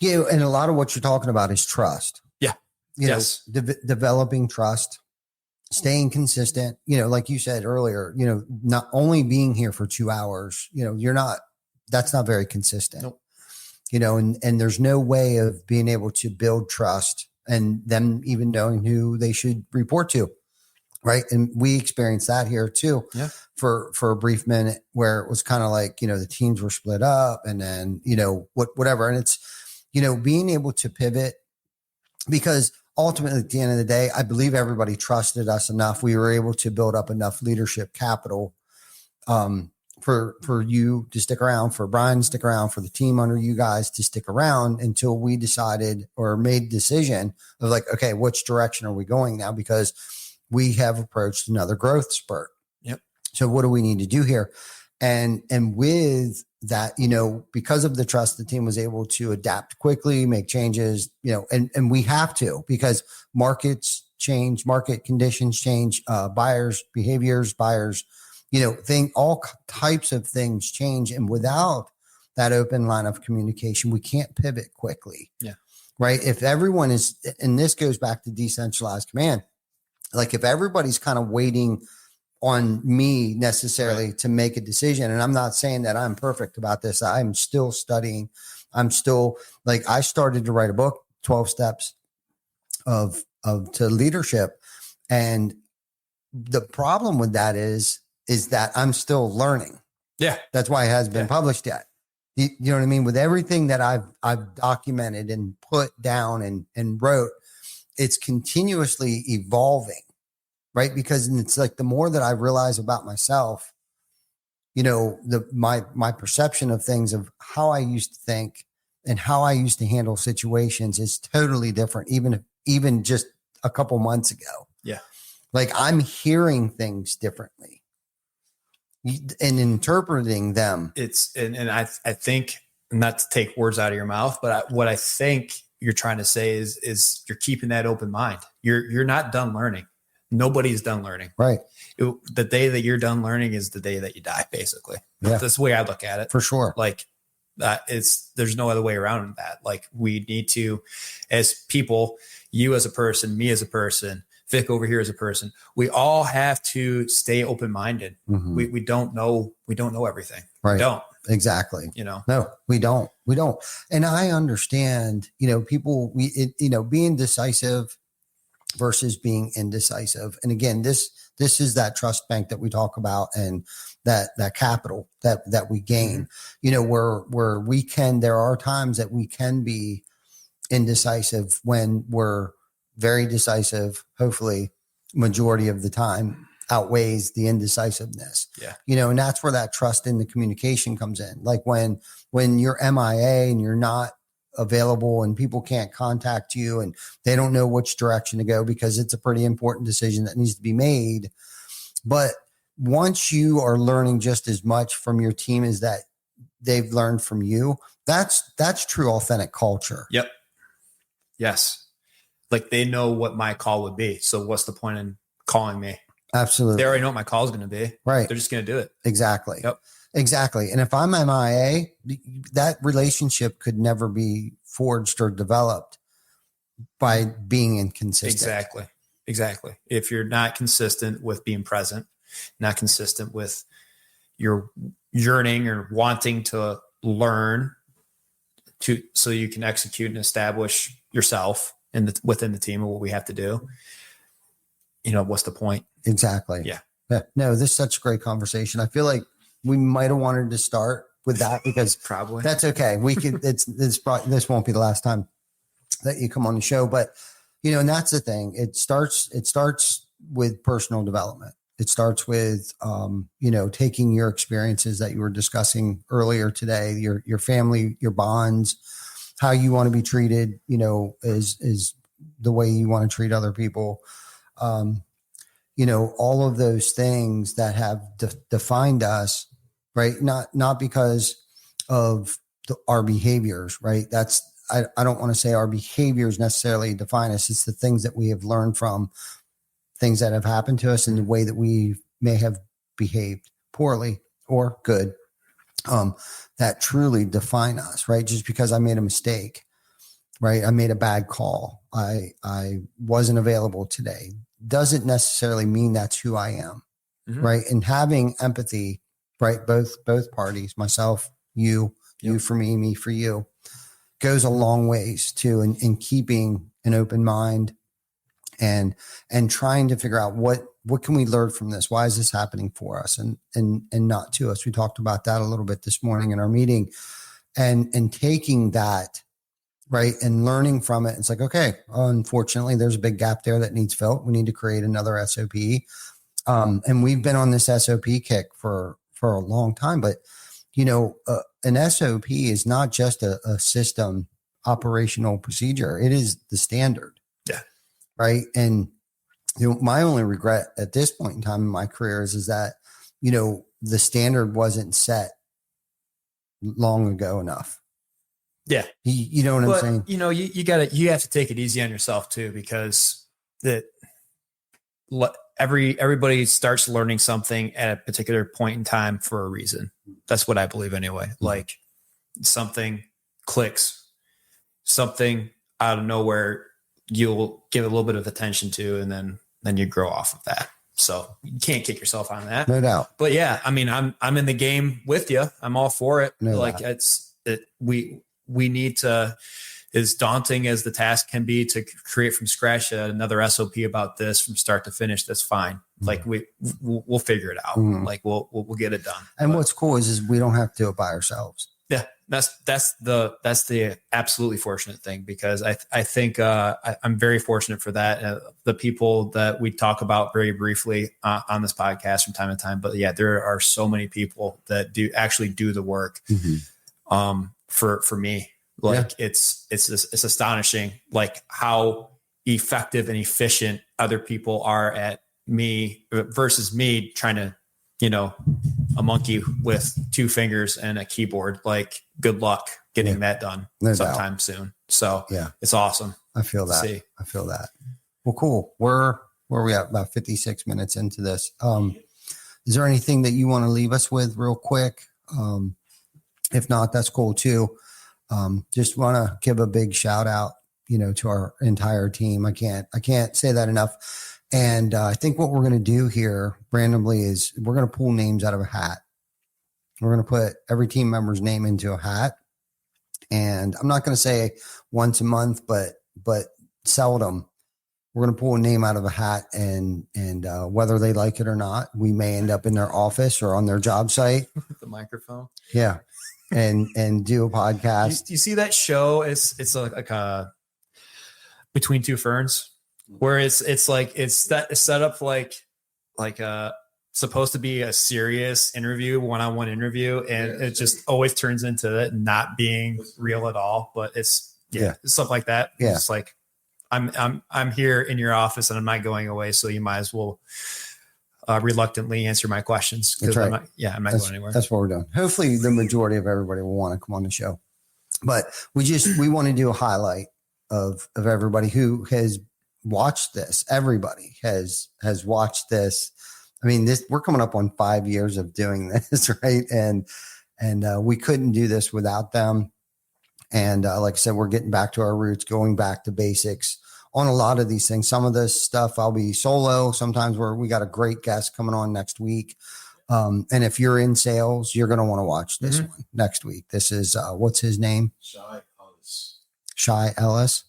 And a lot of what you're talking about is trust. Yeah. Yes. Developing trust, staying consistent, like you said earlier, not only being here for 2 hours, that's not very consistent. Nope. And there's no way of being able to build trust and them even knowing who they should report to. Right. And we experienced that here too, for a brief minute, where it was kind of like, the teams were split up, and then, whatever. And it's, being able to pivot, because ultimately at the end of the day, I believe everybody trusted us enough. We were able to build up enough leadership capital, for you to stick around, for Brian to stick around, for the team under you guys to stick around until we decided or made a decision of like, okay, which direction are we going now? Because we have approached another growth spurt. Yep. So what do we need to do here? And with that, because of the trust, the team was able to adapt quickly, make changes, and we have to, because markets change, market conditions change, buyers' behaviors, all types of things change. And without that open line of communication, we can't pivot quickly. Yeah. Right. If everyone is, and this goes back to decentralized command, like if everybody's kind of waiting on me necessarily to make a decision, and I'm not saying that I'm perfect about this. I'm still studying. I'm still like, I started to write a book, 12 steps to leadership. And the problem with that is that I'm still learning. Yeah. That's why it hasn't been published yet. You know what I mean? With everything that I've documented and put down and wrote, it's continuously evolving, right? Because it's like the more that I realize about myself, you know, my perception of things, of how I used to think and how I used to handle situations is totally different, even just a couple months ago. Yeah. Like I'm hearing things differently and interpreting them. And I think, not to take words out of your mouth, but what I think you're trying to say is you're keeping that open mind. You're not done learning. Nobody's done learning. Right. The day that you're done learning is the day that you die, basically. Yeah. That's the way I look at it. For sure. Like there's no other way around that. Like we need to, as people, you as a person, me as a person, Vic over here as a person, we all have to stay open-minded. Mm-hmm. We don't know everything. Right. We don't. Exactly. You know? No, we don't. And I understand, you know, people, being decisive versus being indecisive. And again, this is that trust bank that we talk about, and that capital that we gain, you know, where we can, there are times that we can be indecisive when we're very decisive. Hopefully majority of the time outweighs the indecisiveness. Yeah. You know, and that's where that trust in the communication comes in. Like when you're MIA and you're not available and people can't contact you and they don't know which direction to go because it's a pretty important decision that needs to be made. But once you are learning just as much from your team as that they've learned from you, that's true authentic culture. Yep. Yes. Like they know what my call would be. So what's the point in calling me? Absolutely. They already know what my call is going to be. Right. They're just going to do it. Exactly. Yep. Exactly. And if I'm MIA, that relationship could never be forged or developed by being inconsistent. Exactly. If you're not consistent with being present, not consistent with your yearning or wanting to learn so you can execute and establish yourself within the team of what we have to do, you know, what's the point? Exactly. Yeah. No, this is such a great conversation. I feel like we might have wanted to start with that because probably that's okay. We could, this won't be the last time that you come on the show, but you know, and that's the thing. It starts with personal development. It starts with, you know, taking your experiences that you were discussing earlier today, your family, your bonds, how you want to be treated, you know, is the way you want to treat other people. You know, all of those things that have defined us, right? Not because of our behaviors, right? I don't want to say our behaviors necessarily define us. It's the things that we have learned from things that have happened to us and the way that we may have behaved poorly or good, that truly define us, right? Just because I made a mistake, right? I made a bad call. I wasn't available today. Doesn't necessarily mean that's who I am, right? And having empathy, right? Both parties, myself, you for me for you, goes a long ways too in keeping an open mind and trying to figure out what can we learn from this? Why is this happening for us and not to us? We talked about that a little bit this morning in our meeting, and taking that, right, and learning from it. It's like, okay, unfortunately, there's a big gap there that needs filled. We need to create another SOP. And we've been on this SOP kick for a long time, but you know, an SOP is not just a system operational procedure. It is the standard. Yeah. Right. And you know, my only regret at this point in time in my career is that, you know, the standard wasn't set long ago enough. Yeah. You know what I'm saying? You know, you have to take it easy on yourself too, because everybody starts learning something at a particular point in time for a reason. That's what I believe anyway. Like something clicks, something out of nowhere you'll give a little bit of attention to, and then you grow off of that. So you can't kick yourself on that. No doubt. But yeah, I mean, I'm in the game with you. I'm all for it. No like doubt. we need to, as daunting as the task can be, to create from scratch another SOP about this from start to finish. That's fine. Like we'll figure it out. Like we'll get it done. And what's cool is we don't have to do it by ourselves. Yeah, that's the absolutely fortunate thing, because I think I'm very fortunate for that. The people that we talk about very briefly on this podcast from time to time, but yeah, there are so many people that actually do the work for me. Like it's astonishing, like how effective and efficient other people are at me versus me trying to, a monkey with 2 fingers and a keyboard. Like, good luck getting that done sometime soon. So yeah, it's awesome. I feel that. I feel that. Well, cool. Where are we at? About 56 minutes into this. Is there anything that you want to leave us with real quick? If not, that's cool too. Just want to give a big shout out, to our entire team. I can't say that enough. And I think what we're going to do here randomly is we're going to pull names out of a hat. We're going to put every team member's name into a hat. And I'm not going to say once a month, but seldom. We're going to pull a name out of a hat, and whether they like it or not, we may end up in their office or on their job site. The microphone. Yeah. And do a podcast. You see that show? It's like a Between Two Ferns, where it's set up like supposed to be a serious interview, one-on-one interview, and it just always turns into it not being real at all. But it's stuff like that. Yeah. It's like I'm here in your office and I'm not going away, so you might as well reluctantly answer my questions. That's right. I'm not going anywhere. That's what we're doing. Hopefully the majority of everybody will want to come on the show, but we want to do a highlight of everybody who has watched this. Everybody has watched this. I mean, we're coming up on 5 years of doing this, right? And we couldn't do this without them. And like I said, we're getting back to our roots, going back to basics on a lot of these things. Some of this stuff I'll be solo. Sometimes we got a great guest coming on next week. And if you're in sales, you're going to want to watch this one next week. This is, what's his name? Shy Ellis.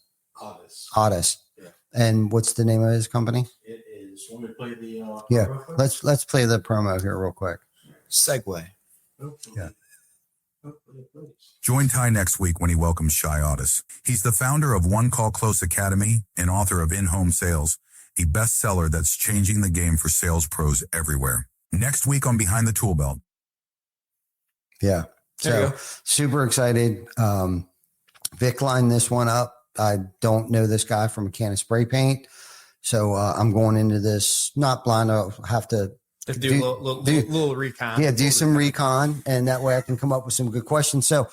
Otis. Yeah. And what's the name of his company? It is. Want me to play the promo? Let's play the promo here real quick. Segue. Yeah. Join Ty next week when he welcomes Shy Otis. He's the founder of One Call Close Academy and author of In-Home Sales, a bestseller that's changing the game for sales pros everywhere. Next week on Behind the Tool Belt. Yeah. So super excited. Vic lined this one up. I don't know this guy from a can of spray paint. So I'm going into this not blind. I'll have to do a little recon. Yeah, do some recon, and that way I can come up with some good questions. So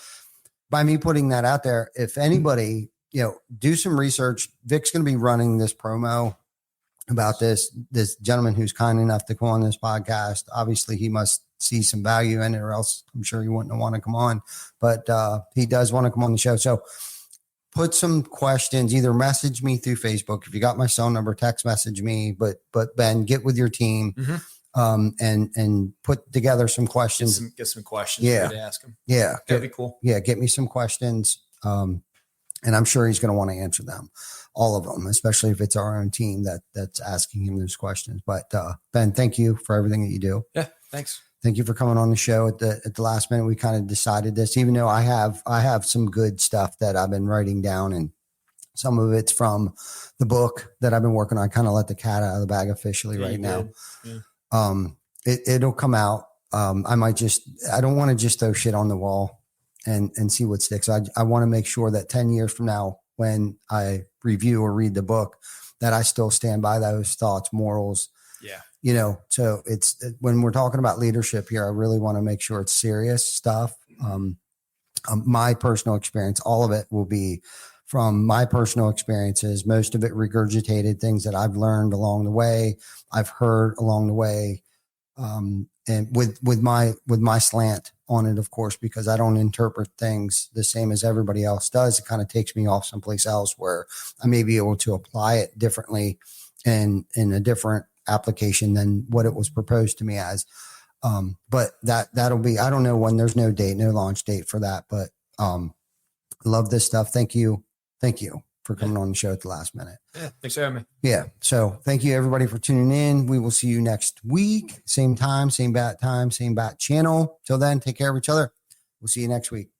by me putting that out there, if anybody, do some research. Vic's going to be running this promo about this gentleman who's kind enough to come on this podcast. Obviously, he must see some value in it, or else I'm sure he wouldn't want to come on. But he does want to come on the show. So put some questions, either message me through Facebook. If you got my cell number, text message me, but Ben, get with your team and put together some questions. Get some questions. Yeah. To ask him. Yeah. That'd be cool. Yeah. Get me some questions. And I'm sure he's going to want to answer them, all of them, especially if it's our own team that's asking him those questions. But Ben, thank you for everything that you do. Yeah. Thanks. Thank you for coming on the show at the last minute. We kind of decided this, even though I have some good stuff that I've been writing down, and some of it's from the book that I've been working on. I kind of let the cat out of the bag officially right now. Yeah. It'll come out. I don't want to just throw shit on the wall and see what sticks. I want to make sure that 10 years from now, when I review or read the book, that I still stand by those thoughts, morals. Yeah. So it's when we're talking about leadership here, I really want to make sure it's serious stuff. My personal experience, all of it will be from my personal experiences, most of it regurgitated, things that I've learned along the way, I've heard along the way, And with my slant on it, of course, because I don't interpret things the same as everybody else does. It kind of takes me off someplace else where I may be able to apply it differently and in a different application than what it was proposed to me as. But that'll be, I don't know when. There's no date, no launch date for that, but love this stuff. Thank you for coming on the show at the last minute. Yeah, thanks for having me. Yeah. So thank you everybody for tuning in. We will see you next week. Same time, same bat channel. Till then, take care of each other. We'll see you next week.